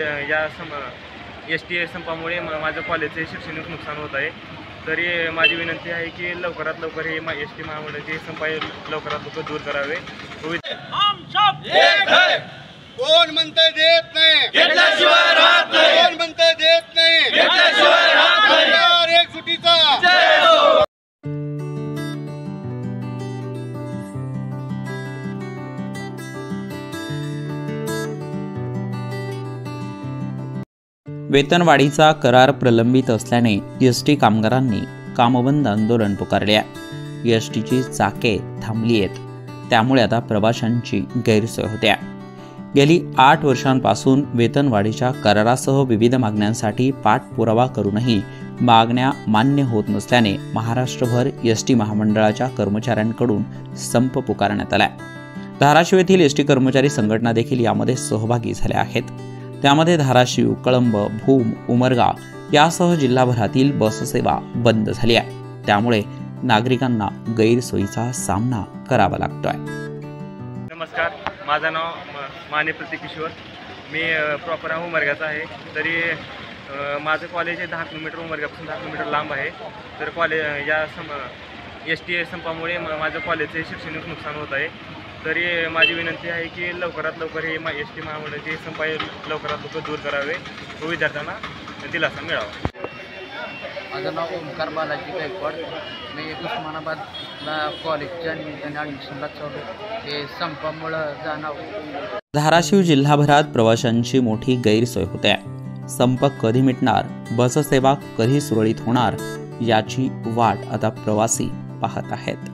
या ST संपामुळे माझं कॉलेजचे शैक्षणिक नुकसान होत आहे। तरी माझी विनंती आहे की लवकरात लवकर हे ST महामंडळाचे संप लवकरात लवकर दूर करावे। हम सब एक है। कोण म्हणतंय देत नाही, घेतल्याशिवाय राहत नाही। कोण म्हणतंय देत नाही, घेतल्याशिवाय राहत नाही। सरकार एकजुटीचा जय हो। वेतनवाढीचा करार प्रलंबित असल्याने एसटी कामगारांनी कामबंद आंदोलन पुकारले आहे। एसटीची चाके थांबली आहेत, त्यामुळे आता प्रवाशांची गैरसोय होते। गेली 8 वर्षांपासून वेतनवाढीच्या करारासह विविध मागण्यांसाठी पाठपुरावा करूनही मागण्या मान्य होत नसल्याने महाराष्ट्रभर एसटी महामंडळाच्या कर्मचाऱ्यांकडून संप पुकारण्यात आलाय। धाराशिव येथील एसटी कर्मचारी संघटना देखील यामध्ये सहभागी झाल्या आहेत। त्यामध्ये धाराशिव, कळंब, भूम, उमरगा यासह जिल्हाभरातील बससेवा बंद झाली आहे। त्यामुळे नागरिकांना गैरसोयीचा सामना करावा लागतोय। नमस्कार, माझं नाव माने प्रतीक किशोर। मी प्रॉपर उमरगाचा आहे। तरी माझं कॉलेज हे 10 किलोमीटर उमरगापासून 10 किलोमीटर लांब आहे। तर कॉलेज या ST संपामुळे माझं कॉलेजचे शैक्षणिक नुकसान होत आहे। तरी माझी विनंती आहे की लवकरात लवकर हे ST महामंडळाचे संप लवकरात लवकर दूर करावे व विद्यार्थ्यांना दिलासा मिळावा। माझं नाव ओमकार बालाजी गायकवाड। मी उस्मानाबादला कॉलेजच्या निमित्ताने ॲडमिशनला चालू। हे संपामुळं जाणं। धाराशिव जिल्हाभरात प्रवाशांची मोठी गैरसोय होते। संप कधी मिटणार, बससेवा कधी सुरळीत होणार याची वाट आता प्रवासी पाहत आहेत।